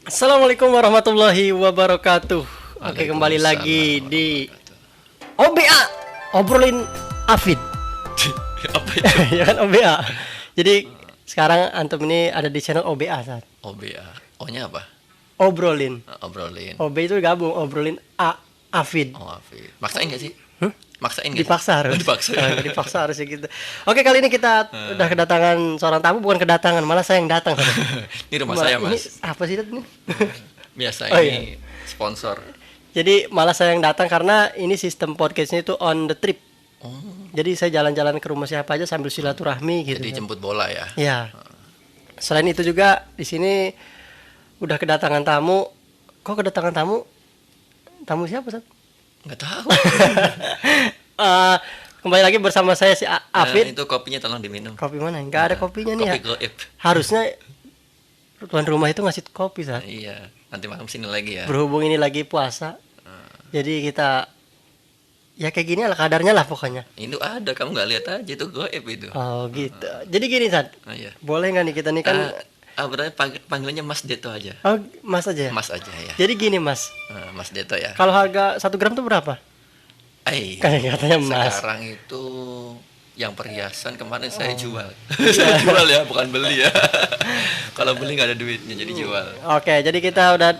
Assalamualaikum warahmatullahi wabarakatuh. Oke, kembali Waalaikumsalam lagi di warahmatullahi OBA, obrolin Afid. wabarakatuh. Apa itu? Ya kan OBA. Jadi sekarang antum ini ada di channel OBA saat. OBA. O-nya apa? Obrolin. Obrolin. OB itu gabung obrolin Afid. Oh, Afif. Maksain gak sih? Hah? Maksain gak Dipaksa harus. Oh, dipaksa. Dipaksa harus ya gitu. Oke, kali ini kita udah kedatangan seorang tamu, bukan kedatangan, malah saya yang datang. Saat. Ini rumah saya, Ini Mas. apa sih Dad, ini? Biasa Oh, ini sponsor. Jadi malah saya yang datang karena ini sistem podcastnya itu on the trip. Oh, Jadi saya jalan-jalan ke rumah siapa aja sambil silaturahmi gitu. jadi kan. jemput bola ya. Ya. Selain itu juga di sini udah kedatangan tamu. Kok kedatangan tamu? Tamu siapa, Sat? Nggak tahu. Eh, kembali lagi bersama saya si Nah, Afid. itu kopinya tolong diminum. Kopi mana? Enggak ada kopinya nih ya. Kopi goib. Harusnya tuan rumah itu ngasih kopi, Sat. Iya, nanti malam sini lagi ya. Berhubung ini lagi puasa. Jadi kita ya kayak gini lah kadarnya lah pokoknya. Itu ada, kamu nggak lihat aja itu goib itu. Oh, gitu. Jadi gini, Sat. Oh, iya. Boleh nggak nih kita nih kan Berarti panggilannya Mas Deto aja. oh, Mas aja ya? Mas aja ya. Jadi gini, Mas. Mas Deto ya. Kalau harga 1 gram tuh berapa? Kayak katanya Mas. Sekarang itu yang perhiasan kemarin saya jual. Saya jual ya, bukan beli ya. Kalau beli nggak ada duitnya, jadi jual. Oke, jadi kita udah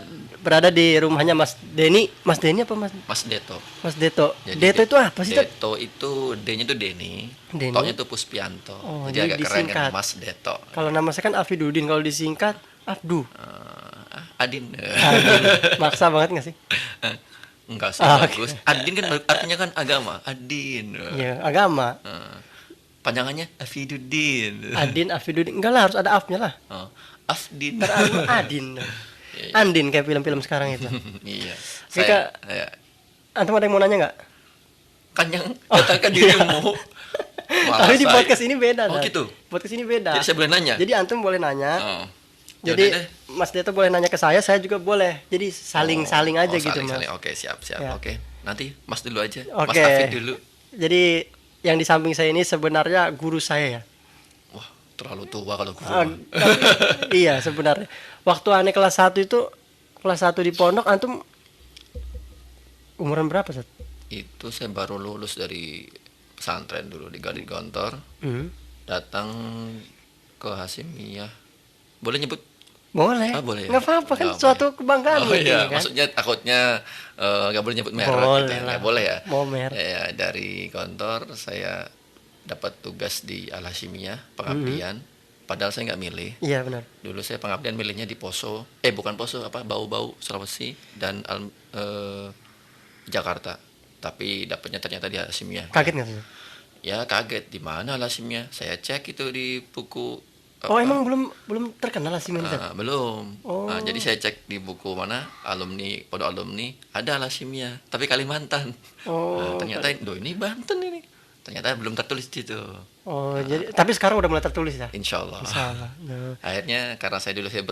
berada di rumahnya Mas Denny. Mas Denny apa Mas? Mas Deto. Mas Deto. Jadi Deto itu apa sih, Tat? Deto itu D-nya itu Denny, Denny. To-nya itu Puspianto. Oh, jadi jadi agak keren disingkat. kan Mas Deto. Kalau nama saya kan Afidudin, kalau disingkat Abdu. Adin. Aduh, maksa banget nggak sih? Enggak sih, Ah, bagus. Adin kan artinya kan agama. Adin. Ya, agama. Panjangannya Afidudin. Adin Afidudin. Enggak lah, harus ada afnya lah. Oh, Afdin. Terlalu Adin. Andin kayak film-film sekarang itu. Iya. Oke, Kak. Ya, Antum ada yang mau nanya nggak? kan yang katakan dirimu. Malah Tapi di saya- podcast ini beda. Oh, Tat. gitu? Podcast ini beda. Jadi saya boleh nanya. Jadi antum boleh nanya. Oh. Jadi Yaudah deh. Mas Deto boleh nanya ke saya juga boleh. Jadi saling-saling aja gitu, Mas. saling. Oke, siap. Ya. Oke. Nanti Mas dulu aja. Oke. Mas Afid dulu. Jadi yang di samping saya ini sebenarnya guru saya ya. Wah, terlalu tua kalau guru. Ah, iya, sebenarnya. Waktu aneh kelas 1 itu kelas 1 di pondok antum umuran berapa, Sat? Itu saya baru lulus dari pesantren dulu di Gading Gontor, Hmm. datang ke Hasimiyah. Boleh nyebut? Boleh. Boleh ya? Nggak apa-apa kan Nggak suatu kebanggaan Oh gitu iya, kan. maksudnya takutnya nggak boleh nyebut merek Boleh gitu ya. lah. Nggak boleh ya? Mau merek. Ya, dari kantor saya dapat tugas di Al Hasimiyah, pengabdian. Padahal saya nggak milih. Iya, benar. Dulu saya pengabdian milihnya di Poso. Bukan Poso, Bau-Bau Sulawesi dan Jakarta. Tapi dapatnya ternyata di Al Hasimiyah. Kaget nggak sih? Ya kaget, di mana Al Hasimiyah? Saya cek itu di buku. Oh, emang belum terkenal sih ini, Sat? Belum. Oh. Jadi saya cek di buku mana pondok alumni ada Al Hasimiyah, tapi Kalimantan. Oh. Ternyata ini Banten ini. Ternyata belum tertulis di situ. Oh, jadi tapi sekarang udah mulai tertulis ya? Insya Allah. Salah. Nah. Akhirnya karena saya dulu saya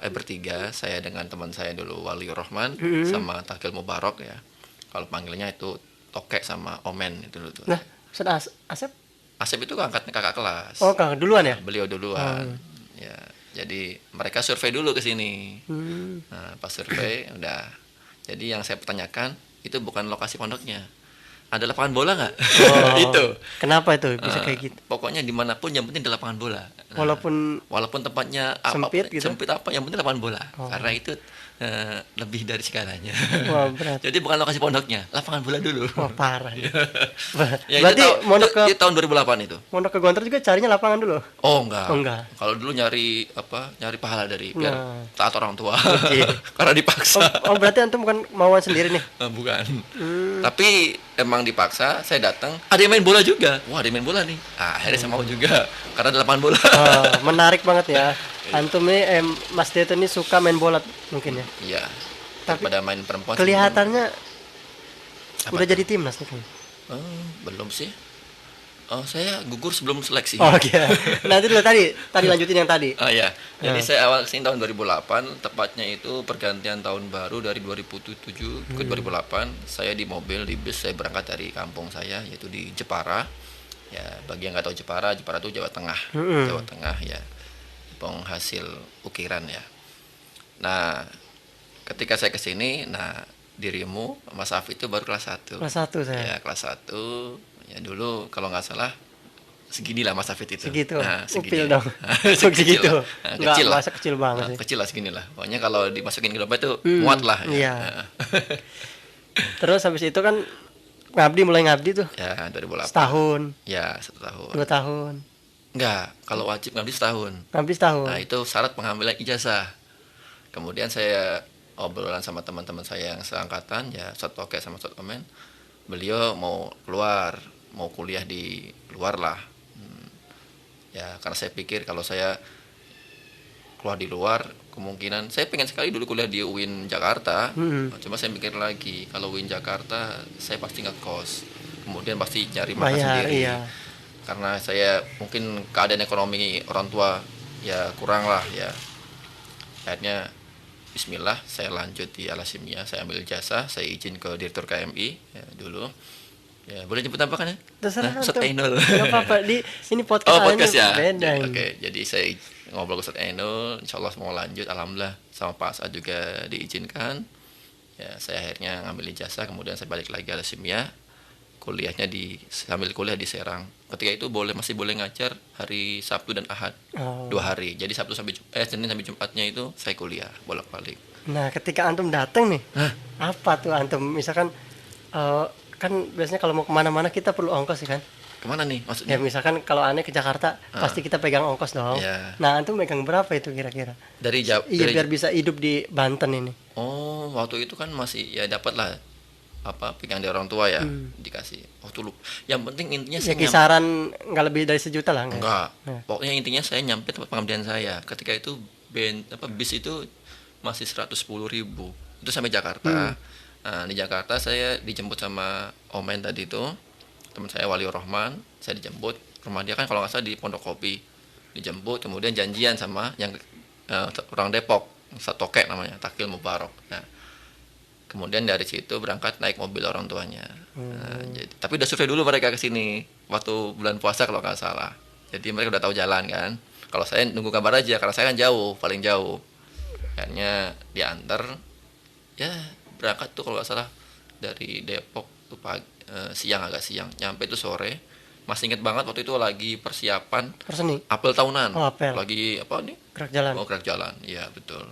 bertiga, saya dengan teman saya dulu Waliur Rahman sama Takil Mubarak ya. Kalau panggilnya itu Tokek sama Omen itu dulu tuh. Nah, Ustaz Asep? Asep itu angkatnya kakak kelas. Oh, Kang, duluan ya? Beliau duluan. Ya, jadi mereka survei dulu ke sini. Hmm. Nah, pas survei udah. Jadi yang saya pertanyakan itu bukan lokasi pondoknya. Ada lapangan bola nggak? Oh, Itu. Kenapa itu bisa kayak gitu? Pokoknya dimanapun yang penting di lapangan bola. Nah, Walaupun tempatnya Sempit gitu? sempit apa, yang penting lapangan bola. Karena itu lebih dari segalanya. wah, berat. Jadi bukan lokasi pondoknya, lapangan bola dulu. Wah, parah. Ya, Berarti itu tahun 2008 itu. mondok ke Gontor juga carinya lapangan dulu. Oh enggak. Oh, enggak. Kalau dulu nyari pahala dari biar Nah. taat orang tua. Iya. Karena dipaksa. Berarti antum bukan mauan sendiri nih. Bukan. Tapi emang dipaksa, saya datang, ada yang main bola juga. Wah, ada yang main bola nih. Akhirnya saya mau juga karena ada lapangan bola. Menarik banget ya. Antum nih Mas Deto ini suka main bola mungkin ya. Iya. Tapi Daripada main perempuan. Kelihatannya Apa udah jadi timnas nih kan. belum sih. Oh, saya gugur sebelum seleksi. Oh iya. Nanti dulu tadi lanjutin yang tadi. Oh ya, jadi saya awal kesini tahun 2008, tepatnya itu pergantian tahun baru dari 2007 ke 2008. Saya di mobil, di bus, saya berangkat dari kampung saya, yaitu di Jepara. Ya, bagi yang nggak tahu Jepara itu Jawa Tengah. Jawa Tengah ya, penghasil ukiran ya. Nah, ketika saya kesini, nah dirimu Mas Afif itu baru kelas 1. Kelas 1 saya. Ya kelas 1. Ya dulu kalau nggak salah segini lah Mas Afif itu. Segitu. Nah, segini. Upil dong. Segitu. Nah, Enggak, kecil lah. masa kecil banget sih. Kecil lah segini lah. Pokoknya kalau dimasukin ke dompet itu muat lah. Iya. Ya. Terus habis itu kan mulai ngabdi tuh. Ya 2008. Setahun, Ya 1 tahun. 2 tahun. Enggak, kalau wajib ngabdi setahun. Ngabdi setahun. Nah itu syarat pengambilan ijazah. Kemudian saya obrolan sama teman-teman saya yang seangkatan, ya satu oke sama satu komen. Beliau mau keluar, mau kuliah di luar lah. Ya karena saya pikir kalau saya keluar di luar, kemungkinan saya pengen sekali dulu kuliah di UIN Jakarta. Cuma saya pikir lagi, kalau UIN Jakarta saya pasti ngekos, kemudian pasti cari makan Bayar, sendiri. iya. Karena saya mungkin keadaan ekonomi orang tua ya kurang lah ya. Akhirnya Bismillah saya lanjut di Alasimia, saya ambil jasa, saya izin ke Direktur KMI ya, dulu. Ya, boleh nyebut apa kan ya? Terserah Ustadz tuh. Ainul. Nggak apa-apa, di ini podcast Oh, podcast ya. beda ini. Oke, jadi saya ngobrol ke Ustadz Ainul, insyaallah mau lanjut, alhamdulillah sama Pak Asad juga diizinkan. Ya, saya akhirnya ngambil ijazah, kemudian saya balik lagi Alasimia. Kuliahnya sambil kuliah di Serang. Ketika itu masih boleh ngajar hari Sabtu dan Ahad. Oh. 2 hari. Jadi Senin sampai Jumatnya itu saya kuliah bolak-balik. Nah, ketika antum datang nih, apa tuh antum? Misalkan kan biasanya kalau mau kemana-mana kita perlu ongkos ya kan? Kemana nih maksudnya? Ya misalkan kalau aneh ke Jakarta, pasti kita pegang ongkos dong. Ya. Nah, antum megang berapa itu kira-kira? Iya, biar bisa hidup di Banten ini. Oh, waktu itu kan masih ya dapat lah pegang dari orang tua ya, dikasih. Waktu lu. Yang penting intinya Ya saya kisaran nggak lebih dari 1 juta lah enggak. Nah. Pokoknya intinya saya nyampe tempat pengabdian saya. Ketika itu bis itu masih 110.000. Itu sampai Jakarta. Nah, di Jakarta saya dijemput sama Omen tadi itu. Teman saya Wali Rohman, saya dijemput. Rumah dia kan kalau nggak salah di Pondok Kopi. Dijemput, kemudian janjian sama yang orang Depok, Satokek namanya, Takil Mubarok. Nah, kemudian dari situ berangkat naik mobil orang tuanya. Nah, tapi udah survei dulu mereka ke sini waktu bulan puasa kalau nggak salah. Jadi mereka udah tahu jalan kan. Kalau saya nunggu kabar aja karena saya kan jauh, paling jauh. Akhirnya diantar, ya berangkat tuh kalau nggak salah dari Depok tuh siang, agak siang. Nyampe itu sore. Masih inget banget waktu itu lagi persiapan Perseni. apel tahunan. Oh, apel. Lagi apa nih? Gerak jalan. Oh, gerak jalan. Iya betul.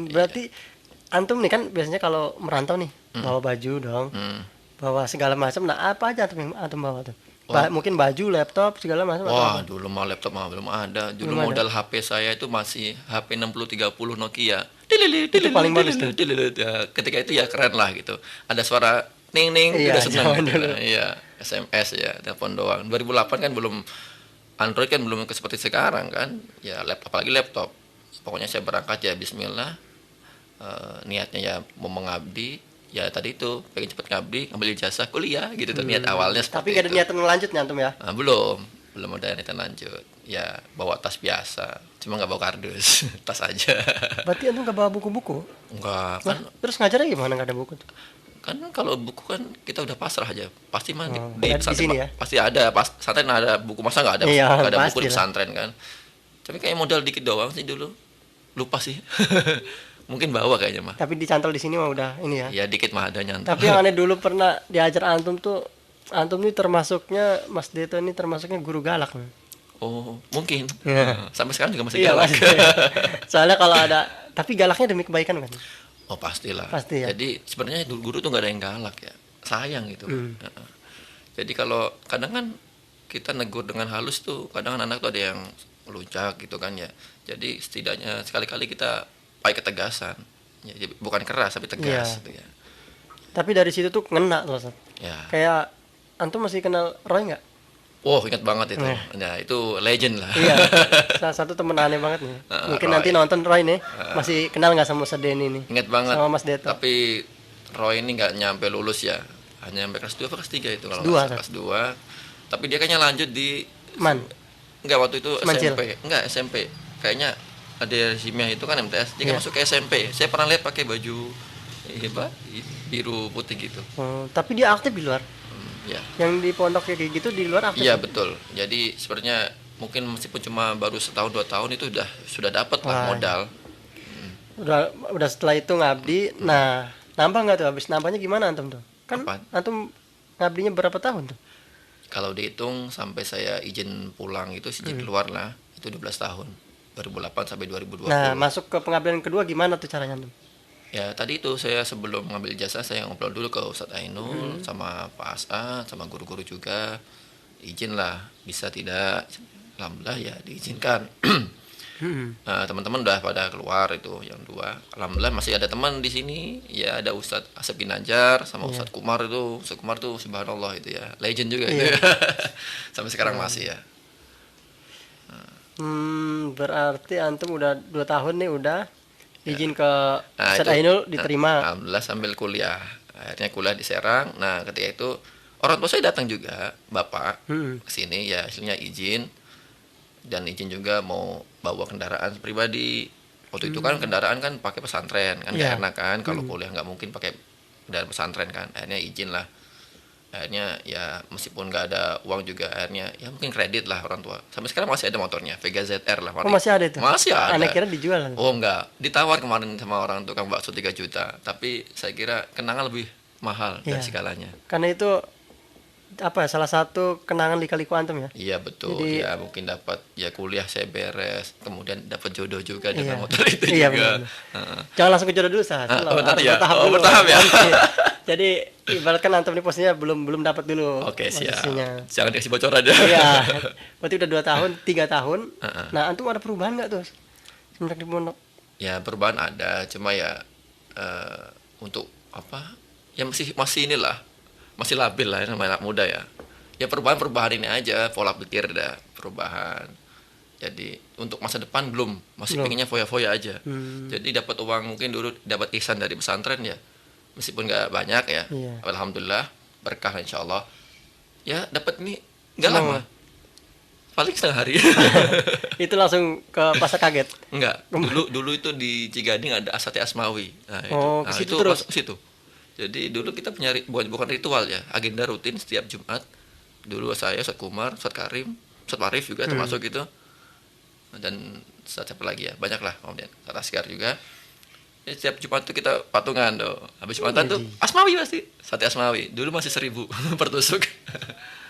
Berarti antum nih kan biasanya kalau merantau nih bawa baju dong, bawa segala macam. Nah, apa aja antum yang antum bawa tuh? Mungkin baju, laptop, segala macam. Wah, dulu mah laptop mah belum ada. Dulu Belum modal HP saya itu masih HP 6030 Nokia. Itu paling bagus tuh. Ya, ketika itu ya keren lah gitu. Ada suara ning ning, Iya, udah senang zaman gitu. dulu. Iya, SMS ya, telepon doang. 2008 kan belum Android kan belum seperti sekarang kan. Ya apalagi laptop. Pokoknya saya berangkat ya bismillah. Niatnya ya mau mengabdi. Ya tadi itu pengen cepet ngabdi, ambil ijazah kuliah gitu tuh niat awalnya Tapi seperti nggak ada itu. niatan lanjut nih antum ya? Nah, belum ada niatan lanjut. Ya bawa tas biasa, cuma nggak bawa kardus, tas aja. Berarti antum nggak bawa buku-buku? Enggak Nah, kan, terus ngajarnya gimana nggak ada buku tuh? kan kalau buku kan kita udah pasrah aja, pasti mah di pesantren sini ya? pasti ada, pesantren ada buku, masa nggak ada? Iya, Nggak ada buku pasti di lah. pesantren kan. Tapi kayak modal dikit doang sih dulu, lupa sih. Mungkin bawa kayaknya mah. Tapi dicantol di sini mah udah ini ya. Ya dikit mah ada nyantol. Tapi yang aneh dulu pernah diajar antum tuh, antum ini termasuknya Mas Deto ini termasuknya guru galak nih. Oh, mungkin. Iya. Sampai sekarang juga masih Iya, galak. Mas. Soalnya kalau ada, tapi galaknya demi kebaikan kan. Oh pastilah. Pasti ya. Jadi sebenarnya guru tuh nggak ada yang galak ya, sayang gitu. Heeh. Jadi kalau kadang kan kita negur dengan halus tuh, kadang anak tuh ada yang meluncak gitu kan ya. Jadi setidaknya sekali-kali kita pakai ketegasan. Ya, jadi bukan keras tapi tegas Iya. gitu ya. Tapi dari situ tuh ngena loh, Ustaz. Ya. Kayak antum masih kenal Roy nggak? Oh ingat banget itu. Nah itu legend lah. Iya. Salah satu temen aneh banget nih. Mungkin Roy. nanti nonton Roy nih, masih kenal nggak sama Ustaz Denny nih? Ingat banget. Sama Mas Deto. Tapi Roy ini nggak nyampe lulus ya. Hanya sampai kelas 2 atau kelas 3 itu kalau Dua, nggak salah, kelas 2. Tapi dia kayaknya lanjut di Man. Enggak, waktu itu Semancil. SMP. Enggak, SMP. Kayaknya ada Simia itu kan MTS, dia kan Iya. masuk ke SMP. Saya pernah lihat pakai baju biru putih gitu. Tapi dia aktif di luar. Ya. Yang di pondok kayak gitu di luar aktif. Iya, betul. Jadi sebenarnya mungkin meskipun cuma baru 1-2 tahun itu sudah dapat lah Wah. modal. Udah setelah itu ngabdi. Nah, nambah nggak tuh? Habis nambahnya gimana antum tuh? Kan Apa? antum ngabdinya berapa tahun tuh? Kalau dihitung sampai saya izin pulang itu izin keluar lah, itu 12 tahun. 2008 sampai 2020. Nah, masuk ke pengabdian kedua gimana tuh caranya antum? Ya tadi itu saya sebelum mengambil ijazah saya ngobrol dulu ke Ustadz Ainul sama Pak As'ad sama guru-guru juga, izin lah bisa tidak, alhamdulillah ya diizinkan. Nah, teman-teman udah pada keluar itu yang dua, alhamdulillah masih ada teman di sini ya, ada Ustadz Asep Ginanjar sama Ustadz Kumar. Itu Ustadz Kumar tuh subhanallah itu ya legend juga itu ya. Sampai sekarang masih ya. Berarti antum udah 2 tahun nih udah izin ke Nah, Ustadz itu Ainul diterima. alhamdulillah sambil kuliah. Akhirnya kuliah di Serang. Nah, ketika itu orang tua saya datang juga, bapak ke sini ya hasilnya izin, dan izin juga mau bawa kendaraan pribadi. Waktu itu kan kendaraan kan pakai pesantren kan Iya. nggak enak kan, kalau kuliah nggak mungkin pakai kendaraan pesantren kan. Akhirnya izin lah. Akhirnya ya meskipun nggak ada uang juga, akhirnya ya mungkin kredit lah orang tua. Sampai sekarang masih ada motornya, Vega ZR lah. Oh, masih ada itu? Masih ada. Aneh kira dijual. Oh enggak, ditawar kemarin sama orang tukang bakso 3 juta. Tapi saya kira kenangan lebih mahal dari Iya. segalanya. Karena itu apa ya, salah satu kenangan lika-liku antum ya. Iya betul. Jadi- Ya mungkin dapat ya kuliah saya beres, kemudian dapat jodoh juga Iya. dengan motor itu Iya, juga. benar. Heeh. Jangan langsung ke jodoh dulu saat. nanti ya. Oh, dulu. bertahap ya? Oke. Jadi ibaratkan antum ini posisinya belum dapat dulu. Oke, siap. posisinya. Jangan dikasih bocor aja. Iya. Berarti udah 2 tahun, 3 tahun. Heeh. Nah, antum ada perubahan nggak tuh semenjak di pondok? Ya perubahan ada, cuma ya untuk apa? Ya masih inilah, masih labil lah ya, namanya anak muda ya. Ya perubahan ini aja, pola pikir dah perubahan. Jadi untuk masa depan masih pengennya foya-foya aja. Jadi dapat uang mungkin dulu dapat ihsan dari pesantren ya, meskipun nggak banyak ya. Iya. Alhamdulillah berkah insya Allah. Ya dapat ini nggak Senang. lama, paling setengah hari. Itu langsung ke pasar kaget. Enggak, dulu itu di Cigading ada Asate Asmawi. Nah, Oh, ke situ itu terus? masuk ke situ. Jadi dulu kita punya bukan ritual ya, agenda rutin setiap Jumat. Dulu saya, Ustadz Kumar, Ustadz Karim, Ustadz Marif juga termasuk gitu. Dan siapa lagi ya, banyak lah, kemudian Ustadz Asgar juga. Ya, setiap Jumat itu kita patungan tuh. Habis Jumatan tuh Asmawi pasti, sate Asmawi. Dulu masih 1.000 per tusuk.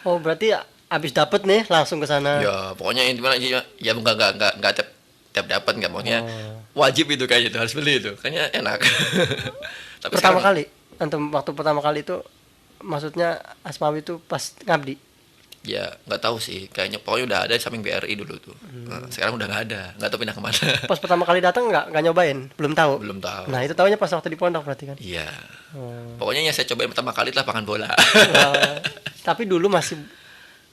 Oh, berarti abis dapet nih langsung ke sana. Ya, pokoknya intinya ya enggak tiap dapat enggak, pokoknya wajib itu kayaknya itu harus beli itu. Kayaknya enak. Tapi Pertama sekarang- kali antum waktu pertama kali itu maksudnya Asmawi itu pas ngabdi. ya nggak tahu sih, kayaknya pokoknya udah ada di samping BRI dulu tuh. Nah, sekarang udah nggak ada, nggak tahu pindah kemana. Pas pertama kali datang nggak nyobain, belum tahu. Belum tahu. Nah, itu tahunya pas waktu di pondok berarti kan. Iya, Oh. pokoknya yang saya cobain pertama kali itu lapangan bola. Tapi dulu masih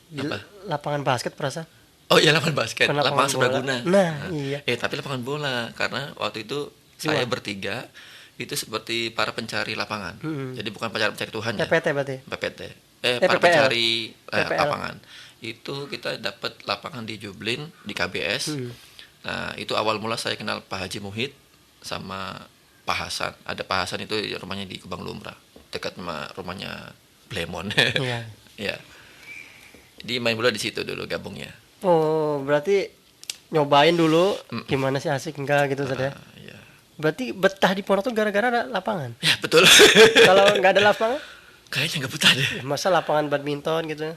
di Apa? lapangan basket perasaan. Oh iya, lapangan basket, Bukan lapangan lapangan sebraguna. bola. Nah, iya. Tapi lapangan bola karena waktu itu saya bertiga itu seperti para pencari lapangan. Jadi bukan pencari Tuhan ya. PPT berarti. PPT. Para PPL. pencari PPL. lapangan. Itu kita dapat lapangan di Jublin, di KBS. Nah, itu awal mula saya kenal Pak Haji Muhid sama Pak Hasan. Ada Pak Hasan itu rumahnya di Kubang Lumrah, dekat sama rumahnya Blemon. Iya. Ya. Di main bola di situ dulu gabungnya. Oh, berarti nyobain dulu gimana sih, asik enggak gitu saja. Ya. Berarti betah di pondok tuh gara-gara ada lapangan. Ya, betul. Kalau nggak ada lapangan, Kayaknya nggak betah deh. masa lapangan badminton gitu.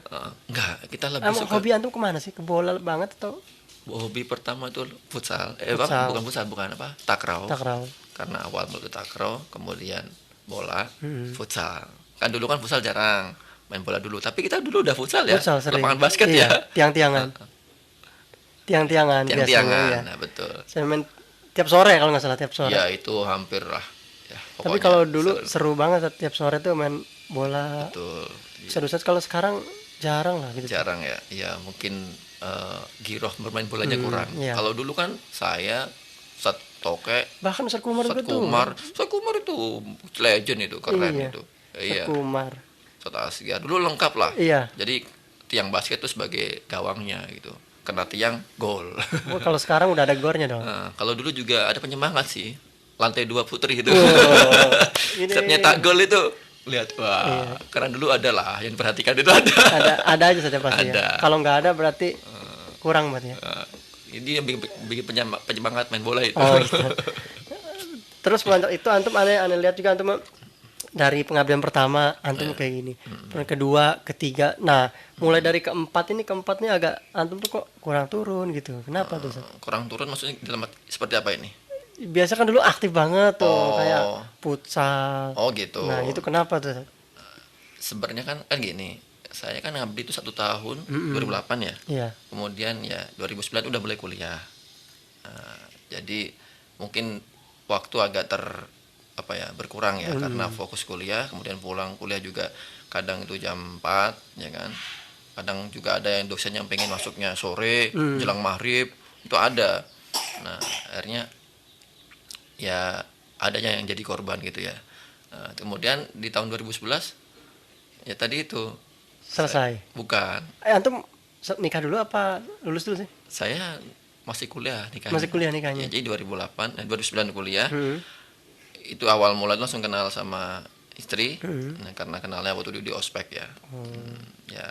Enggak, kita lebih Emang suka. hobi antum kemana sih? Ke bola banget atau Hobi pertama itu futsal. Futsal. Bukan futsal, bukan apa? Takraw. takraw? Karena awal mulai takraw, kemudian bola, futsal. Kan dulu kan futsal jarang main bola dulu, tapi kita dulu udah futsal ya. Futsal sering. Lapangan basket Iya, ya. Tiang-tiangan. Tiang-tiangan biasanya. Tiang-tiangan. Iya. Nah, betul. Saya main tiap sore kalau nggak salah, tiap sore. Ya itu hampir lah. Ya, Tapi pokoknya kalau dulu seru banget tiap sore tuh main bola. betul. Seru-seru. Kalau sekarang jarang lah gitu. Jarang ya. Ya mungkin giroh bermain bolanya kurang. iya. Kalau dulu kan saya Ustadz Toke, Bahkan Ustadz Kumar juga Ustadz tuh. Kumar itu legend itu, keren Iya. itu. Ustadz Iya. Kumar. Ustadz Asgar dulu lengkap lah. Iya. Jadi tiang basket itu sebagai gawangnya gitu. Kena tiang gol. Oh, kalau sekarang udah ada gornya dong. Nah, kalau dulu juga ada penyemangat sih. Lantai 2 putri itu. Oh, ini Setiap nyetak gol itu lihat wah. Karena dulu ada lah yang perhatikan itu ada. ada aja saja pasti ya. Ada. Kalau nggak ada berarti kurang berarti ya. Ini yang bikin penyemangat main bola itu. Oh, gitu. Terus pondok itu antum aneh lihat juga antum dari pengabdian pertama antum kayak gini. Kedua, ketiga. Nah, mulai dari keempat ini agak antum tuh kok kurang turun gitu. Kenapa tuh, Ustaz? Kurang turun maksudnya dalam seperti apa ini? Biasa kan dulu aktif banget tuh, kayak Oh. futsal. Oh gitu. Nah, itu kenapa tuh, Ustaz? Sebenarnya kan gini, saya kan ngabdi itu 1 tahun, 2008 ya. Iya. Kemudian ya 2009 udah mulai kuliah. Jadi mungkin waktu agak berkurang ya, karena fokus kuliah, kemudian pulang kuliah juga kadang itu jam 4 ya kan. Kadang juga ada yang dosen yang pengen masuknya sore, jelang maghrib, itu ada. Nah, akhirnya ya adanya yang jadi korban gitu ya. Kemudian di tahun 2011 ya tadi itu Selesai. bukan, Antum nikah dulu apa lulus dulu sih? saya masih kuliah nikahnya. Masih kuliah nikahnya. Ya, jadi 2009 kuliah. Hmm. Itu awal mulai langsung kenal sama istri. Nah, karena kenalnya waktu di ospek ya. Ya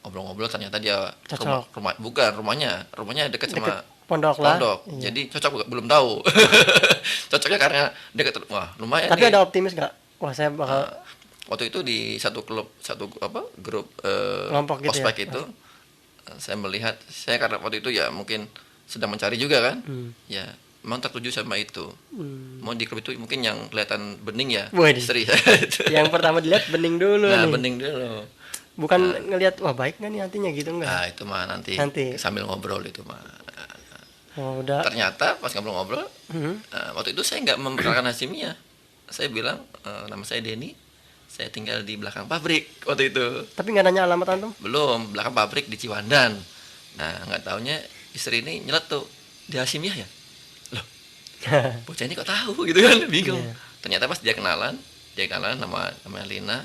ngobrol-ngobrol ternyata dia Cocok. rumahnya dekat sama Pondok lah. pondok. Iya. Jadi cocok belum tahu. Cocoknya karena dekat, wah lumayan Tapi nih. ada optimis nggak? Wah, saya bakal Waktu itu di satu grup Kelompok gitu ospek ya? itu, saya melihat, saya karena waktu itu ya mungkin sedang mencari juga kan. Ya memang tertuju sama itu. Mau di grup itu mungkin yang kelihatan bening ya, Waduh. istri saya itu. yang pertama dilihat bening dulu Nah, nih. bening dulu. Bukan ngelihat wah baik nggak nih nantinya gitu enggak? Nah, itu mah nanti sambil ngobrol itu mah. Oh, udah. Ternyata pas ngobrol-ngobrol, Hmm. waktu itu saya nggak memperkenalkan Hasimia. Saya bilang, nama saya Denny, saya tinggal di belakang pabrik waktu itu. Tapi nggak nanya alamat antum? Belum, belakang pabrik di Ciwandan. Nah, nggak taunya istri ini nyeletuk, di Hasimiyah ya? Loh, bocah ini kok tahu gitu kan, bingung. Iya. Ternyata pas dia kenalan namanya Lina,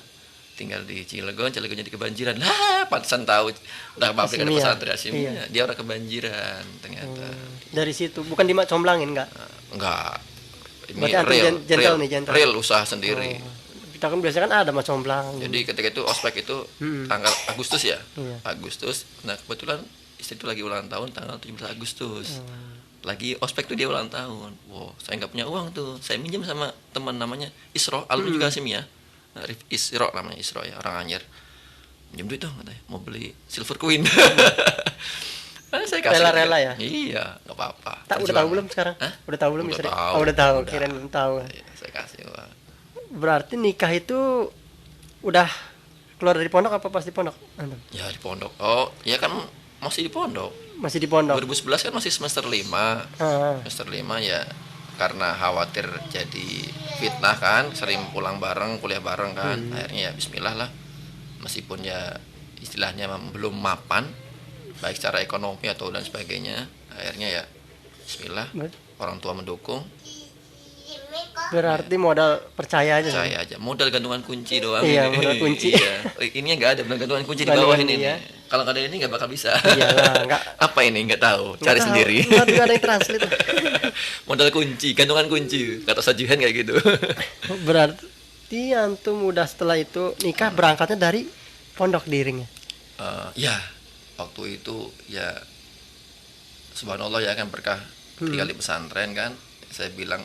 tinggal di Cilegon jadi kebanjiran. Lah, pantesan tahu udah pabrik ada Hasimiyah. pesantren Hasimiyah. Iya. Dia orang kebanjiran ternyata. Dari situ bukan comblangin nggak? Enggak. Ini Berarti antum gentle nih, gentle. real usaha sendiri. Kita kan biasanya kan ada comblang. Jadi ketika itu ospek itu tanggal Agustus ya. Iya. Agustus. Nah, kebetulan istri itu lagi ulang tahun tanggal 17 Agustus. Lagi ospek tuh dia ulang tahun. Wow, saya nggak punya uang tuh. Saya minjem sama teman namanya Isro, alumni juga Hasimiyah. Nah, Isro namanya, Isro ya, orang Anyer. Minjem duit dong katanya, mau beli Silver Queen. Nah, saya kasih. Rela-rela ya? Iya, nggak apa-apa. Udah tahu belum sekarang? Hah? Udah tahu belum Udah istri? tahu. Oh, udah tahu. Udah. Kirain belum tahu. Iya, saya kasih uang. Berarti nikah itu udah keluar dari pondok apa pas di pondok? Antum? Ya di pondok. Oh, ya kan masih di pondok. Masih di pondok. 2011 kan masih semester 5. Ah, Semester 5 ya karena khawatir jadi fitnah kan, sering pulang bareng, kuliah bareng kan. Akhirnya ya bismillah lah. Meskipun ya istilahnya belum mapan baik secara ekonomi atau dan sebagainya. Akhirnya ya bismillah, orang tua mendukung. berarti modal percaya aja. Saya aja modal gantungan kunci doang. Iya, ini. modal kunci. Iya. Ini nggak ada gantungan kunci di Gantungan, bawah ini iya. nih. Kalau nggak ada ini nggak bakal bisa. Iyalah, nggak. Apa ini nggak tahu, cari Nggak tahu. sendiri. Nggak ada yang translate. Modal kunci, gantungan kunci, kata sajihan kayak gitu. Berarti antum udah setelah itu nikah berangkatnya dari pondok di Iring ya? Ya, waktu itu ya subhanallah ya kan berkah tinggal di pesantren kan. Saya bilang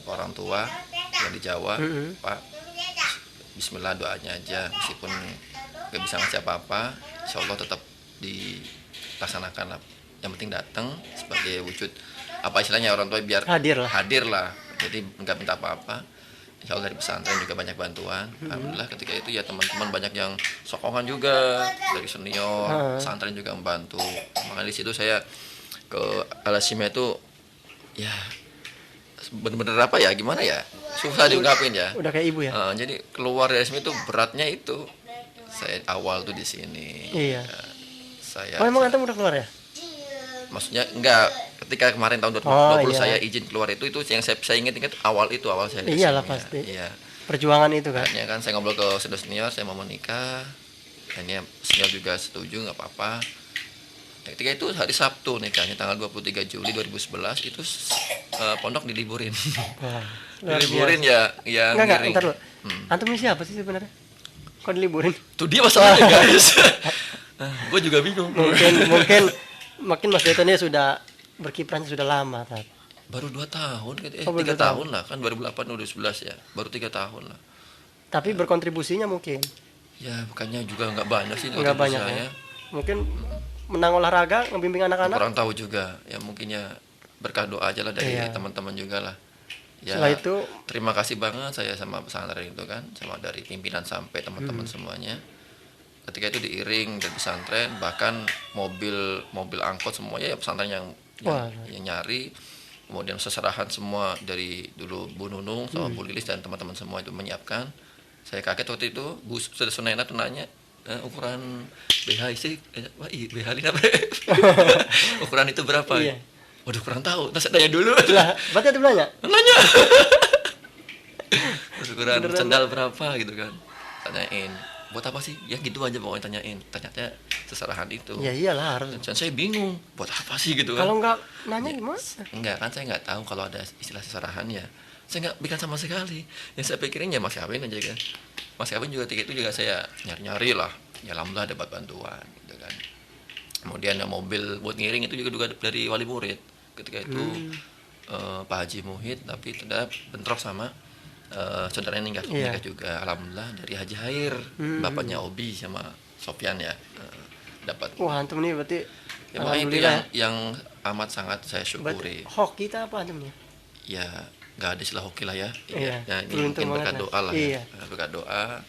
ke orang tua yang di Jawa, Pak, bismillah doanya aja, meskipun gak bisa ngasih apa-apa, insya Allah tetap dilaksanakan lah. Yang penting datang sebagai wujud apa istilahnya orang tua biar hadir lah. Jadi nggak minta apa-apa. Insya Allah dari pesantren juga banyak bantuan. Alhamdulillah ketika itu ya teman-teman banyak yang sokongan juga dari senior, pesantren juga membantu. Makanya di situ saya ke Al-Hasimiyah itu ya bener-bener apa ya gimana ya, susah diungkapin ya. Udah kayak ibu ya? Jadi keluar dari sini itu beratnya itu saya awal tuh di sini. Iya. Saya Emang antum udah keluar ya? maksudnya enggak, ketika kemarin tahun 2020 iya. saya izin keluar itu yang saya ingat awal saya di Iyalah sini, pasti. Iya. Perjuangan itu kan. Akhirnya kan saya ngobrol ke senior saya mau menikah. Akhirnya senior juga setuju nggak apa-apa. Ketika itu hari Sabtu nikahnya tanggal 23 Juli 2011 itu pondok diliburin. Wah, luar Diliburin ya yang Enggak, giring. ntar dulu. Antum ini siapa sih sebenarnya? Kok diliburin? Tuh dia masalahnya guys. Gue juga bingung. Mungkin Mas Detonnya sudah berkiprahnya sudah lama, Tat. Baru 2 tahun, Oh, baru 3 2 tahun lah, kan 2008 udah 11 ya, baru 3 tahun lah. Tapi berkontribusinya mungkin Ya bukannya juga nggak banyak sih nggak kontribusi banyak saya. ya. Mungkin menang olahraga, ngebimbing anak-anak. Kurang tahu juga, ya mungkin ya berkah doa aja lah dari Iya. teman-teman juga lah. Ya, Setelah itu terima kasih banget saya sama pesantren itu kan, sama dari pimpinan sampai teman-teman semuanya. Ketika itu diiring dari pesantren, bahkan mobil angkot semuanya ya pesantren Wah. yang nyari. Kemudian seserahan semua dari dulu Bu Nunung sama Bu Lilis dan teman-teman semua itu menyiapkan. Saya kaget waktu itu Bu Sudah Sunena tuh nanya, ukuran BH sih, BH ini apa? Ukuran itu berapa? Iya. Waduh kurang tahu, terus saya tanya dulu. lah, berarti ada belanja. Nanya. Terus ukuran Beneran, sandal berapa gitu kan? Tanyain. Buat apa sih? Ya gitu aja pokoknya tanyain. Ternyata seserahan itu. Ya iyalah harus. Dan saya bingung, buat apa sih gitu kan? Kalau nggak nanya gimana? Enggak kan, saya nggak tahu kalau ada istilah seserahan ya. Saya nggak bikin sama sekali. Yang saya pikirin ya Mas Kawin aja kan. Mas Kawin juga tiket itu juga saya nyari-nyari lah. Ya alhamdulillah dapat bantuan gitu kan. Kemudian yang mobil buat ngiring itu juga dari wali murid. Ketika itu Pak Haji Muhid, tapi tidak bentrok sama saudaranya nikah juga. Alhamdulillah dari Haji Hair, bapaknya Obi sama Sofyan ya, dapat. Wah, antum nih berarti Ya, makanya itu yang amat sangat saya syukuri. Hoki kita apa antumnya? Ya nggak ada istilah hoki lah ya. Iya. Ya, ini mungkin berkat doa lah iya. ya. Berkat doa,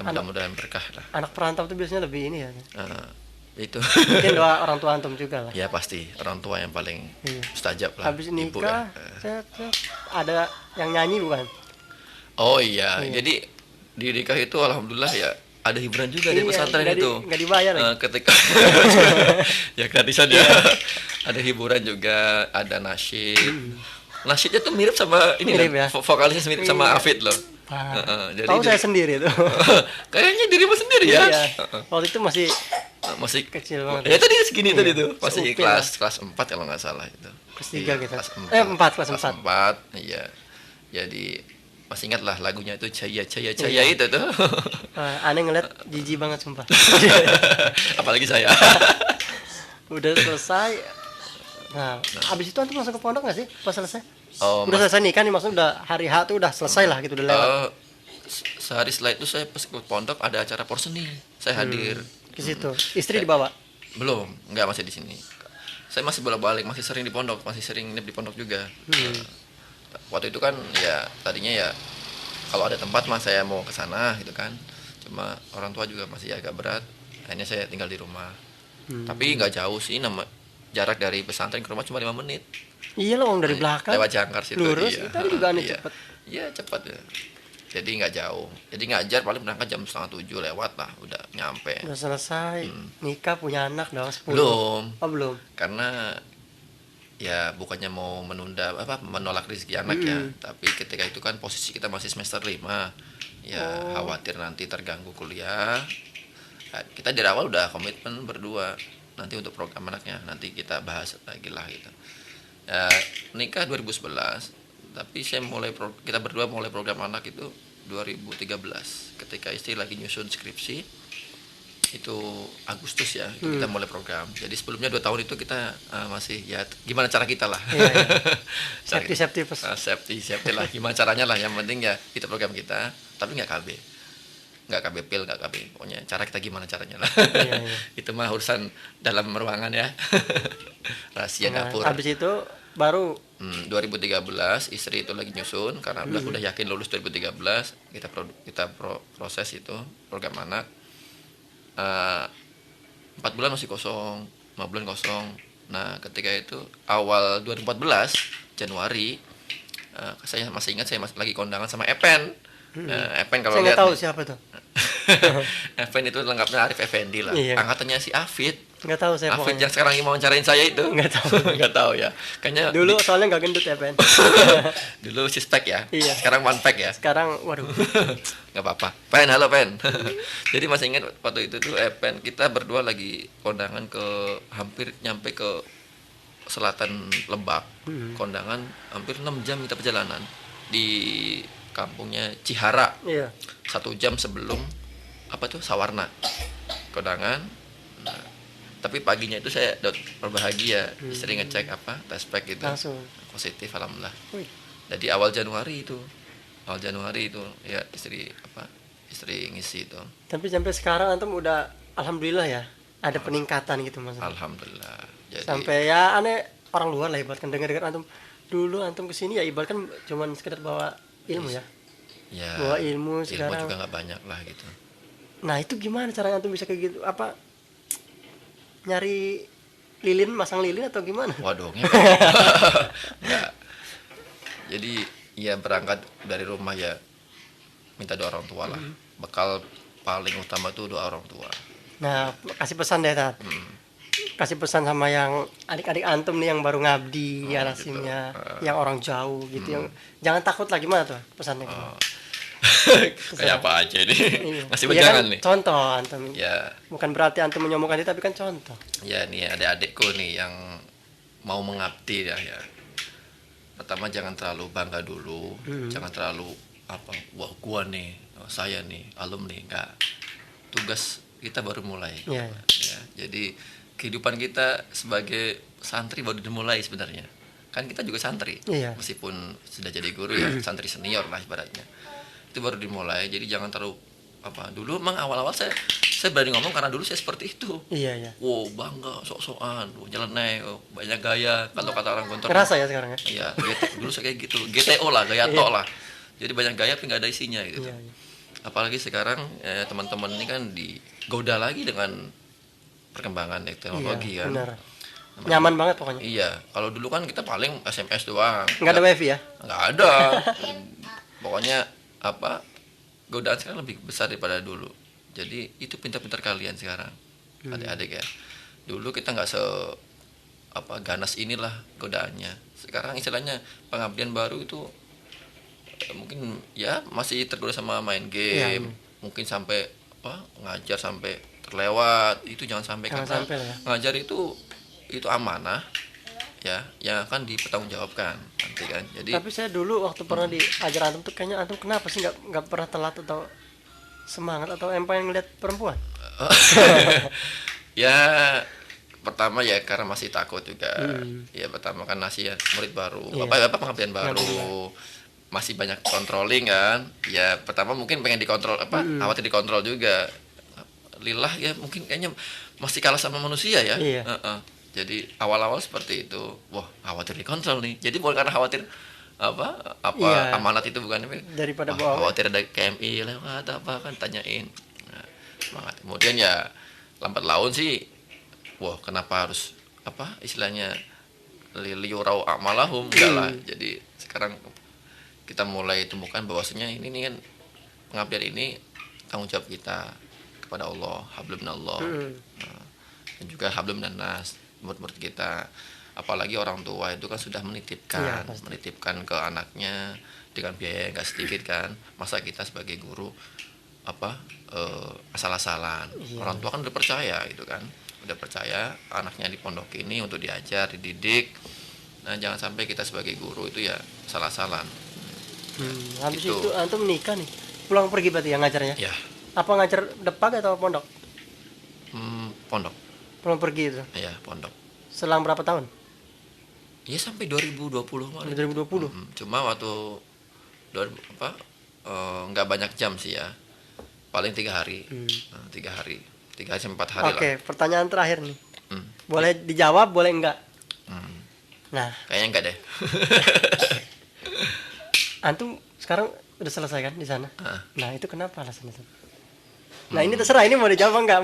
mudah-mudahan berkah lah. Anak perantau tuh biasanya lebih ini ya. Itu Mungkin doa orang tua antum juga lah. ya pasti orang tua yang paling mustajab lah. Habis Ibu nikah, ya. ada yang nyanyi bukan? Oh iya, jadi di nikah itu alhamdulillah ya ada hiburan juga di pesantren itu. Nggak dibayar lagi. Ketika ya gratisan ya. Ada hiburan juga, ada nasyid. Nasyidnya tuh mirip sama ini Mirip ya? Vokalisnya mirip sama Afid loh. Jadi tahu saya sendiri tuh. Kayaknya dirimu sendiri ya. Iya. Waktu itu masih kecil banget. Ya tadi segini tadi tuh, masih kelas 4 kalau nggak salah itu. Kelas 3 kita. Kelas 4. Iya. Jadi masih ingat lah lagunya itu Caya itu tuh. Aneh ngeliat jijik banget sumpah. Apalagi saya. Udah selesai. Nah, abis itu antum langsung ke pondok nggak sih pas selesai? Udah selesai nikah nih, maksudnya udah hari H tuh udah selesai lah gitu, udah lewat. Sehari setelah itu saya pas ke pondok ada acara porseni, saya hadir ke situ. Istri dibawa? Belum, nggak, masih di sini. Saya masih bolak-balik, masih sering di pondok, masih sering nginep di pondok juga. Waktu itu kan ya tadinya ya kalau ada tempat mah saya mau ke sana gitu kan. Cuma orang tua juga masih agak berat, akhirnya saya tinggal di rumah. Tapi nggak jauh sih, jarak dari pesantren ke rumah cuma 5 menit. Iya loh, dari belakang. Lewat Jangkar situ. Lurus, iya. Tadi juga aneh cepet. Iya cepat ya. Jadi nggak jauh. Jadi ngajar paling berangkat jam 6:30 lewat lah, udah nyampe. Udah selesai, nikah punya anak dong 10. Belum. Oh belum. Karena ya bukannya mau menolak rezeki anak ya, tapi ketika itu kan posisi kita masih semester 5. Ya khawatir nanti terganggu kuliah. Nah, kita dari awal udah komitmen berdua. Nanti untuk program anaknya nanti kita bahas lagi lah gitu. Ya, nikah 2011, tapi kita berdua mulai program anak itu 2013 ketika istri lagi nyusun skripsi. Itu Agustus ya, itu kita mulai program. Jadi sebelumnya 2 tahun itu kita masih ya gimana cara kita lah. Safety Safety lah, gimana caranya lah, yang penting ya itu program kita, tapi nggak KB pil, nggak KB, pokoknya cara kita gimana caranya lah. Itu mah urusan dalam ruangan ya. Rahasia dapur. Habis itu baru 2013 istri itu lagi nyusun karena udah yakin lulus 2013, kita proses itu program anak. 4 bulan masih kosong, 5 bulan kosong. Nah ketika itu awal 2014 Januari, saya masih ingat saya masih lagi kondangan sama Epen. Epen kalau saya lihat nggak tahu siapa tuh. Epen itu lengkapnya Arif Effendi lah. Angkatannya si Afid. Nggak tahu saya. Afid yang sekarang mau wawancarain saya itu. Nggak tahu. Nggak tahu ya. Kayaknya dulu soalnya nggak gendut ya Pen. Dulu six-pack ya. Iya. Sekarang one pack ya. Sekarang waduh. Nggak apa-apa. Pen, halo Pen. Jadi masih ingat waktu itu tuh Pen kita berdua lagi kondangan hampir nyampe ke selatan Lebak. Kondangan hampir 6 jam kita perjalanan di kampungnya Cihara. Iya. 1 jam sebelum Sawarna kondangan. Nah, tapi paginya itu saya berbahagia, istri ngecek test pack itu langsung positif alhamdulillah. Wih. Jadi awal Januari itu ya istri ngisi itu. Tapi sampai sekarang antum udah alhamdulillah ya ada peningkatan gitu maksudnya. Alhamdulillah. Jadi Sampai ya aneh orang luar lah ibaratkan dengar antum dulu antum kesini ya ibaratkan cuman sekedar bawa ilmu ya. ya Bawa ilmu ilmu sekarang. juga nggak banyak lah gitu. Nah itu gimana caranya antum bisa kayak gitu? Apa nyari lilin, masang lilin atau gimana? Waduh, nggak. Jadi ya berangkat dari rumah ya minta doa orang tua lah. Bekal paling utama tuh doa orang tua. Nah kasih pesan deh Tat. Kasih pesan sama yang adik-adik antum nih yang baru ngabdi ya nasimnya, yang orang jauh gitu, yang jangan takut lah, gimana tuh pesannya? Kayak apa aja nih? Iya. Masih Iya berjalan kan, nih. contoh antum. Ya, Bukan berarti antum menyombongkan diri tapi kan contoh. ya nih adik-adikku nih yang mau mengabdi ya. Pertama jangan terlalu bangga dulu, jangan terlalu wah gua nih, saya nih alumni, enggak. Tugas kita baru mulai. Iya. Ya, jadi kehidupan kita sebagai santri baru dimulai sebenarnya. Kan kita juga santri, Iya. meskipun sudah jadi guru ya, santri senior lah ibaratnya. Itu baru dimulai, jadi jangan terlalu dulu emang awal-awal saya berani ngomong karena dulu saya seperti itu. Iya ya. Wow, bangga, sok-sokan, nyeleneh, banyak gaya. Kalau kata orang Gontor, Ngerasa ya sekarang ya? iya, dulu saya kayak gitu, GTO lah, gaya tok lah. Jadi banyak gaya tapi nggak ada isinya gitu. Iya, iya. Apalagi sekarang teman-teman ini kan digoda lagi dengan perkembangan teknologi Iya, kan. benar. Nyaman banget pokoknya. Iya, kalau dulu kan kita paling SMS doang. Nggak ada wifi ya? Nggak ada. Pokoknya godaan sekarang lebih besar daripada dulu. Jadi itu pintar-pintar kalian sekarang, adik-adik ya. Dulu kita nggak ganas inilah godaannya. Sekarang istilahnya pengabdian baru itu mungkin ya masih tergoda sama main game, mungkin sampai ngajar sampai terlewat. Itu jangan sampai, karena sampai ya. ngajar itu amanah ya yang akan dipertanggungjawabkan nanti kan. Jadi Tapi saya dulu waktu pernah diajar antum tuh kayaknya antum kenapa sih nggak pernah telat atau semangat atau pengen ngeliat perempuan? ya pertama ya karena masih takut juga. Ya pertama kan masih ya murid baru, pengabdian baru, masih banyak controlling kan. Ya pertama mungkin pengen dikontrol khawatir dikontrol juga. Lillah ya mungkin kayaknya masih kalah sama manusia ya. Iya. Jadi awal-awal seperti itu, wah khawatir dikontrol nih. Jadi bukan karena khawatir Iya. amanat itu bukan, Daripada bohong. khawatir ada KMI lewat kan tanyain. Nah, semangat. Kemudian ya lambat laun sih, wah kenapa harus istilahnya liyurau amalahum, enggak lah. Jadi sekarang kita mulai temukan bahwasanya ini nih kan pengabdian ini tanggung jawab kita kepada Allah, hablum minallah. Dan juga hablum minannas, murid-murid kita. Apalagi orang tua itu kan sudah menitipkan ke anaknya dengan biaya yang nggak sedikit kan. Masa kita sebagai guru asal-asalan. Orang tua kan udah percaya gitu kan, udah percaya anaknya di pondok ini untuk diajar, dididik. Nah jangan sampai kita sebagai guru itu ya asal-asalan. Habis Gitu. itu antum nikah nih, pulang pergi berarti yang ngajarnya? Ya, Apa ngajar depag atau pondok? pondok. Pulang pergi itu. Ya, pondok. Selang berapa tahun? Ya sampai 2020 malah. 2020. Cuma waktu nggak banyak jam sih ya, paling 3 hari. 3 hari 4 hari lah. Oke, pertanyaan terakhir nih. Hmm. Boleh dijawab, boleh enggak? Nah, Kayaknya enggak deh. antum sekarang udah selesai kan di sana? Nah, itu kenapa alasannya? Nah, ini Hmm. terserah, ini mau dijawab enggak?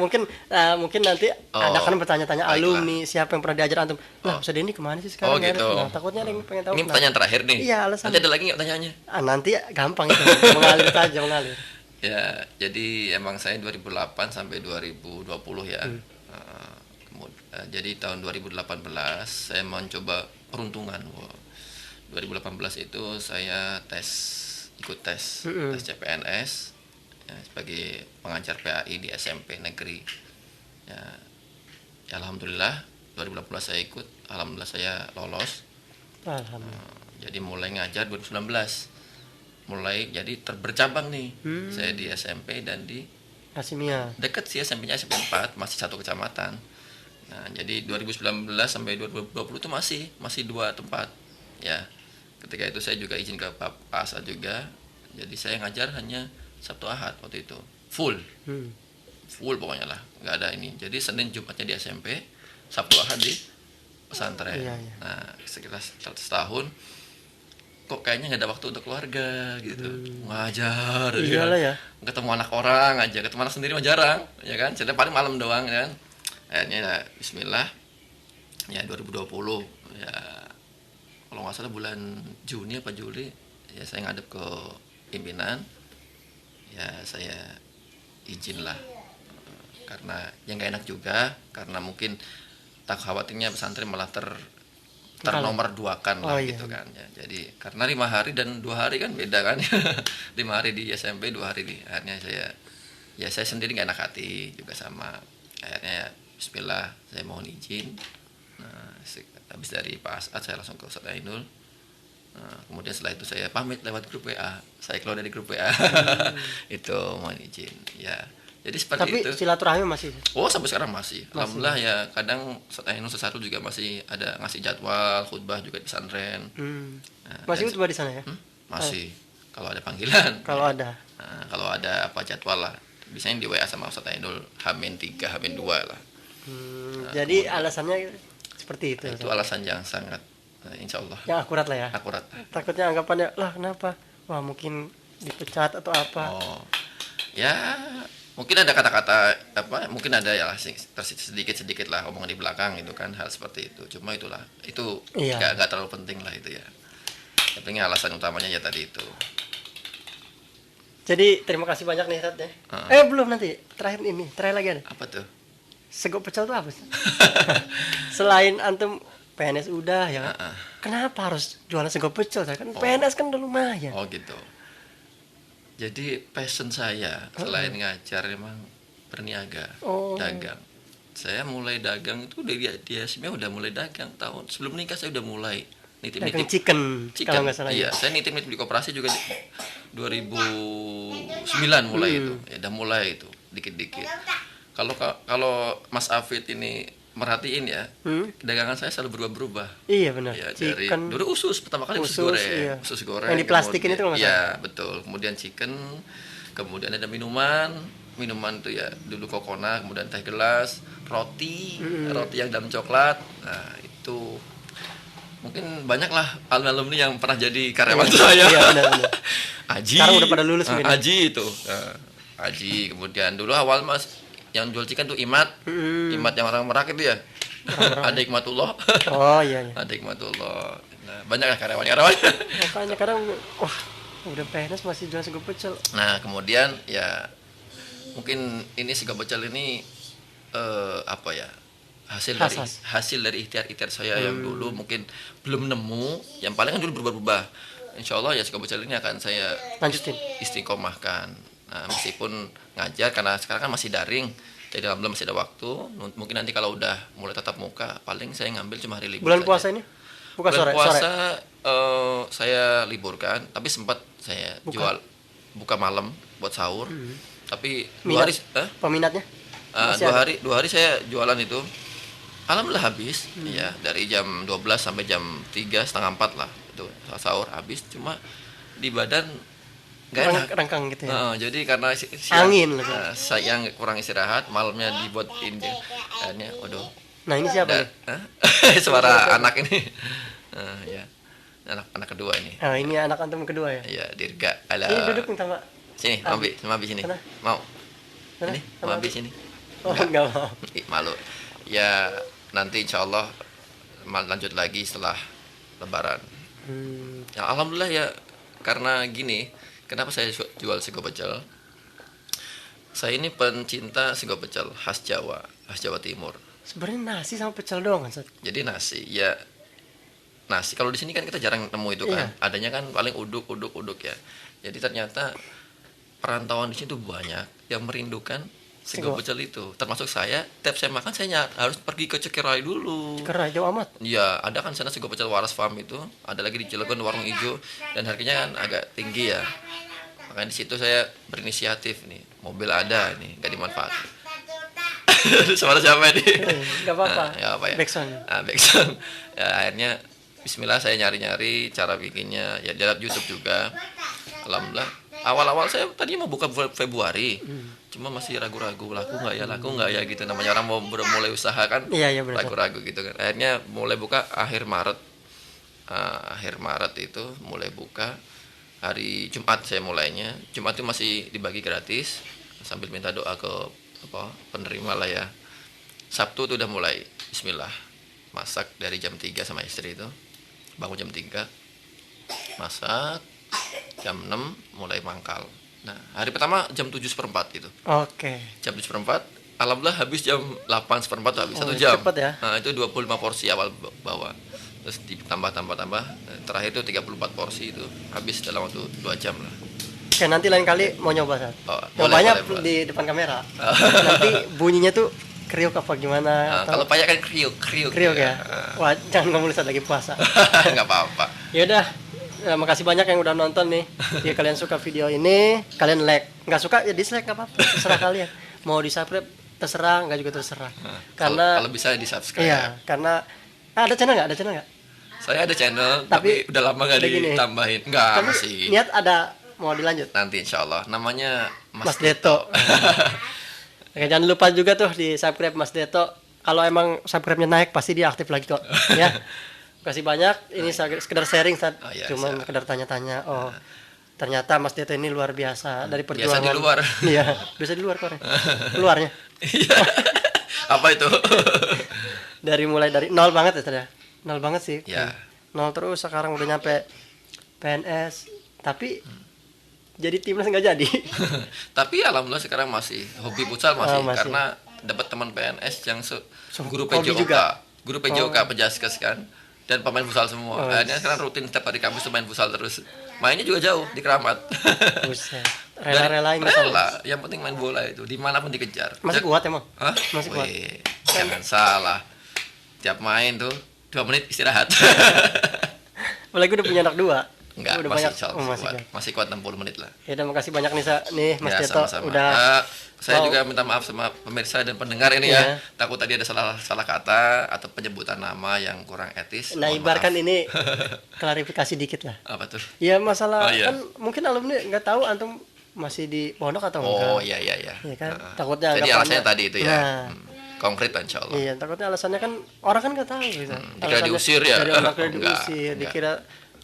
Mungkin nanti ada kan bertanya-tanya baiklah. alumni, siapa yang pernah diajar antum. Nah, Ustaz Denny kemana sih sekarang? Oh, gitu. Nah, takutnya ada yang pengen tahu. Ini pertanyaan terakhir nih. Iya, alasan. Nanti ada lagi nggak pertanyaannya? Nanti gampang itu. Mengalir saja, mengalir. Ya, jadi emang saya 2008 sampai 2020 ya. Jadi tahun 2018 saya mencoba peruntungan. 2018 itu saya ikut tes CPNS ya, sebagai pengajar PAI di SMP negeri. Ya, alhamdulillah 2018 saya ikut, alhamdulillah saya lolos. Alhamdulillah. Jadi mulai ngajar 2019. Mulai jadi bercabang nih. Saya di SMP dan di Asimia. dekat sih SMP-nya SMP 4, masih satu kecamatan. Nah, jadi 2019 sampai 2020 itu masih 2 tempat. ya. Ketika itu saya juga izin ke Pak Asad juga. Jadi saya ngajar hanya Sabtu Ahad waktu itu. Full pokoknya lah, nggak ada ini. Jadi Senin Jumatnya di SMP, Sabtu Ahad di pesantren. Iya, iya. Nah, sekitar setahun kok kayaknya nggak ada waktu untuk keluarga gitu. Ngajar Iyalah ya. ketemu anak orang aja, ketemu anak sendiri mah jarang ya kan. Jadi paling malam doang kan. Akhirnya ya, bismillah ya 2020 ya, kalau nggak salah bulan Juni apa Juli ya, saya ngadep ke pimpinan ya, saya izin lah. Karena yang nggak enak juga, karena mungkin tak khawatirnya pesantren malah ternomor duakan lah gitu kan ya. Jadi karena 5 hari dan 2 hari kan beda kan. 5 hari di SMP, 2 hari di, akhirnya saya sendiri nggak enak hati juga sama. Akhirnya bismillah saya mohon izin. Nah, habis dari Pak Asad saya langsung ke Ustadz Ainul. Nah, kemudian setelah itu saya pamit lewat grup WA. Saya keluar dari grup WA. Itu mohon izin ya. Jadi seperti Tapi itu. silaturahmi masih. Oh, sampai sekarang masih. Alhamdulillah ya, kadang Ustadz Ainul Sesarul juga masih ada ngasih jadwal khutbah juga di pesantren. Nah, Masih dan khutbah di sana ya? masih kalau ada panggilan. Kalau ada. Nah, kalau ada apa jadwal lah. Biasanya di WA sama Ustadz Ainul H-3, H-2 lah. Jadi alasannya seperti itu. Itu alasan yang sangat insya Allah Yang akurat lah ya. akurat. Takutnya anggapannya lah kenapa? Wah mungkin dipecat atau apa. Oh, ya mungkin ada kata-kata apa, mungkin ada ya lah sedikit lah omongan di belakang itu kan, hal seperti itu. Cuma itulah, itu Iya. nggak terlalu penting lah itu ya. Yang penting alasan utamanya ya tadi itu. Jadi terima kasih banyak nih Rat ya. Belum, nanti terakhir lagi ada. Apa tuh? Sego pecel itu apa sih? Selain antum PNS udah ya kan? Kenapa harus jualan sego pecel? Kan PNS kan udah lumayan. Oh gitu. Jadi passion saya selain ngajar memang berniaga, dagang. Saya mulai dagang itu dari dia sebenarnya udah mulai dagang tahun sebelum nikah. Saya udah mulai Dagang nitip-nitip chicken kalau nggak salah. Iya, saya nitip-nitip di koperasi juga 2009 mulai itu. Ya udah mulai itu dikit-dikit. Kalau Mas Afid ini merhatiin ya, dagangan saya selalu berubah-berubah. Iya benar. Ya, dari Chicken. dulu pertama kali usus goreng, Iya. usus goreng. Yang diplastikin itu nggak salah? Ya, betul. Kemudian chicken, kemudian ada minuman itu ya dulu Kokona, kemudian teh gelas, roti yang dalam coklat. Nah, itu mungkin banyak lah alumni yang pernah jadi karyawan saya. Iya benar. Aji. Sekarang udah pada lulus mungkin. Aji itu. Aji, kemudian dulu awal Mas yang jual chicken tuh Imat yang orang Merak itu ya. Ada Hikmatullah. Oh iya. Ada Hikmatullah. Nah, banyak lah karyawan. Makanya kadang wah udah PNS masih jual sego pecel. Nah, kemudian ya mungkin ini sego pecel ini apa ya? Hasil dari ikhtiar saya yang dulu mungkin belum nemu, yang paling kan dulu berubah-ubah. Insya Allah ya sego pecel ini akan saya Lanjutin. istiqomahkan. Nah, meskipun ngajar karena sekarang kan masih daring, jadi alhamdulillah masih ada waktu. Mungkin nanti kalau udah mulai tatap muka, paling saya ngambil cuma hari libur. Bulan saja. puasa ini? Bukan Bulan sore. puasa saya liburkan, tapi sempat saya buka malam buat sahur. Tapi Peminatnya? dua hari saya jualan itu. Alhamdulillah habis, ya dari jam 12 sampai jam 3, setengah 4 lah itu sahur habis. Cuma di badan nggak enak, rengkang gitu ya. jadi karena Angin loh. saya kurang istirahat, malamnya dibuat ini, akhirnya waduh. Nah ini siapa nih? Suara anak ini. Ya anak kedua ini. Ini anak antum kedua ya. Ya Dirga. Ini duduk minta Pak. Sini, Mabi sini. Sana. Mau? Sana, Ini, sama Mabi sini. Enggak mau. Malu. Ya nanti insya Allah lanjut lagi setelah Lebaran. Ya alhamdulillah ya, karena gini, kenapa saya jual sego pecel? Saya ini pencinta sego pecel khas Jawa Timur. Sebenarnya nasi sama pecel doang kan, Sat? Jadi nasi kalau di sini kan kita jarang nemu itu kan. Iya. Adanya kan paling uduk ya. Jadi ternyata perantauan di sini tuh banyak yang merindukan sego pecel itu. Termasuk saya, tiap saya makan saya harus pergi ke Cekerai dulu. Cekerai jauh amat. Iya, ada kan sana sego pecel Waras Farm itu, ada lagi di Cilegon Warung Ijo, dan harganya kan agak tinggi ya. Makanya di situ saya berinisiatif nih, mobil ada nih, nggak dimanfaatkan. Suara siapa ini? Nggak apa-apa. Ya apa ya? Backsound. Backsound. Ya, akhirnya Bismillah saya nyari-nyari cara bikinnya ya dalam YouTube juga. Alhamdulillah. Awal-awal saya tadinya mau buka Februari. Cuma masih ragu-ragu, laku nggak ya gitu. Namanya orang mau mulai usaha kan Iya benar. ragu-ragu gitu kan. Akhirnya mulai buka akhir Maret. Akhir Maret itu mulai buka. Hari Jumat saya mulainya. Jumat itu masih dibagi gratis sambil minta doa ke penerima lah ya. Sabtu itu udah mulai Bismillah masak dari jam 3 sama istri itu. Bangun jam 3 masak, jam 6 mulai mangkal. Nah hari pertama jam 7:04 itu. Oke. Jam 7:04 alhamdulillah habis jam 8:04 habis 1 Oh, jam. cepet ya. Nah itu 25 porsi awal bawa. Terus ditambah terakhir itu 34 porsi itu habis dalam waktu 2 jam lah. Oke, nanti lain kali mau nyoba Sat. Boleh, Nyobanya boleh. di depan kamera. Nanti bunyinya tuh kriuk apa gimana? Kalau payah kan kriuk kriuk ya. Wah, jangan ngomong saat lagi puasa. Nggak apa-apa. Ya udah, makasih banyak yang udah nonton nih. Jika kalian suka video ini, kalian like. Nggak suka ya dislike nggak apa-apa. Terserah kalian. Mau di subscribe terserah, nggak juga terserah. Karena kalau bisa di subscribe. iya, karena ada channel nggak? Ada channel nggak? Saya ada channel Tapi tapi udah lama nggak udah gini. ditambahin. Nggak Tapi masih. niat ada mau dilanjut. Nanti insya Allah namanya Mas Deto. Oke, jangan lupa juga tuh di subscribe Mas Deto. Kalau emang subscribe-nya naik pasti dia aktif lagi kok. Ya. Kasih banyak. Ini sekedar sharing Sat. Oh, iya, Cuma siap. sekedar tanya-tanya. Oh, ternyata Mas Deto ini luar biasa dari perjuangan. Biasa di luar. Iya, biasa di luar kok. Keluarnya. Iya. Apa itu? Mulai dari nol banget ya Sat ya. Nol banget sih. Ya. Nol terus sekarang udah nyampe PNS. Tapi jadi timnas nggak jadi. Tapi alhamdulillah sekarang masih hobi futsal masih, masih. karena dapat teman PNS yang guru hobi PJOK, juga. guru PJOK Penjaskes kan, dan pemain futsal semua. Oh, Akhirnya sekarang rutin setiap hari kampus tuh main futsal terus. Mainnya juga jauh di Keramat. Buset. Rela-relain Rela, yang penting main bola itu dimanapun dikejar. Masih kuat emang? Hah? Masih kuat. Wih, jangan salah. Tiap main tuh 2 menit istirahat. Apalagi udah punya anak 2. Enggak, Udah masih banyak. insya Allah Oh, masih masih kuat. Masih kuat 60 menit lah. Ya udah makasih banyak nih Mas Ya, Deto sama-sama. udah Saya mau- juga minta maaf sama pemirsa dan pendengar ini Iya. ya. Takut tadi ada salah kata atau penyebutan nama yang kurang etis. nah Mohon ibaratkan maaf. ini klarifikasi dikit lah. Apa tuh? Ya masalah Oh, iya. kan mungkin alumni nggak tahu antum masih di pondok atau enggak. Oh iya iya iya. Iya kan? Heeh. Takutnya Jadi anggapannya- alasannya tadi itu ya. Nah. Konkret lah, insya Allah. Iya, takutnya alasannya kan orang kan nggak tahu gitu. dikira Alasannya diusir ya? Dari orang kira Enggak, diusir, enggak. dikira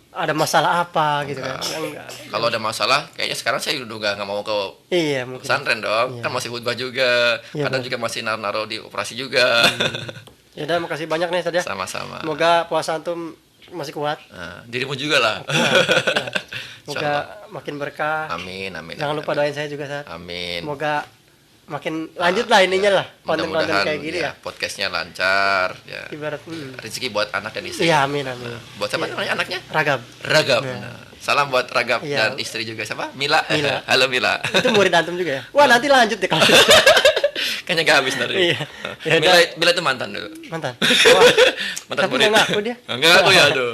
ada masalah apa gitu kan. Enggak. Kalau ada masalah, kayaknya sekarang saya udah nggak mau ke Iya, mungkin. pesantren dong. Kan masih khutbah juga. Iya, Kadang juga masih naruh di operasi juga. Ya udah makasih banyak nih saja. Sama-sama. Semoga puasa antum masih kuat. Nah, dirimu juga lah. Semoga makin berkah. Amin amin. Jangan amin, lupa amin. doain saya juga saat. Amin. Semoga makin lanjut lah ininya lah konten-konten Mudah-mudahan kayak gini ya. podcastnya lancar ya. Ibarat Rezeki buat anak dan istri. iya amin amin. Buat siapa namanya anaknya? Ragam. Ragab. Iya. Nah, salam buat Ragab Iya. dan istri juga siapa? Mila. Mila. Halo Mila. Itu murid antum juga ya. Wah, nanti lanjut deh kalau Kayaknya gak habis tadi. Iya. Ya Mila, udah. Mila itu mantan dulu. mantan. Wah, Mantan tapi murid. nggak ngaku dia. Nggak ngaku ya aduh.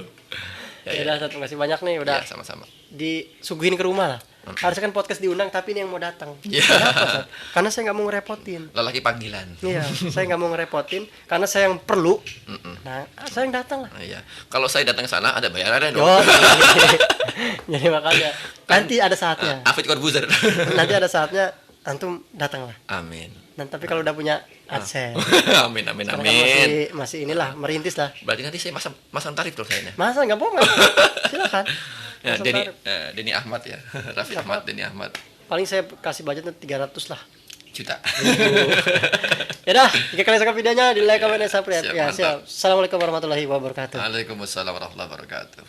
Ya udah, Sat, makasih banyak nih udah Ya, sama-sama. disuguhin ke rumah lah. Harusnya kan podcast diundang tapi ini yang mau datang. Iya. Kenapa, Sat? Karena saya nggak mau ngerepotin. Lelaki panggilan. Iya, saya nggak mau ngerepotin karena saya yang perlu. Nah, saya yang datang lah. Nah, iya. Kalau saya datang ke sana ada bayarannya dong. Yo, jadi makanya nanti ada saatnya. Afid Corbuzier. Nanti ada saatnya antum datang lah. Amin. Dan tapi kalau udah punya AdSense, Amin amin sekarang kan amin. masih inilah merintis lah. Berarti nanti saya masang tarif dong saya. Masa nggak bohong? Silakan. Ya, Masuk Denny, tarif. Denny Ahmad ya. Raffi Ahmad, Denny Ahmad. Paling saya kasih budgetnya 300 lah. Juta. Ya dah, jika kalian suka videonya di like, comment, dan subscribe. Siap, Ya, mantap. siap. Assalamualaikum warahmatullahi wabarakatuh. Waalaikumsalam warahmatullahi wabarakatuh.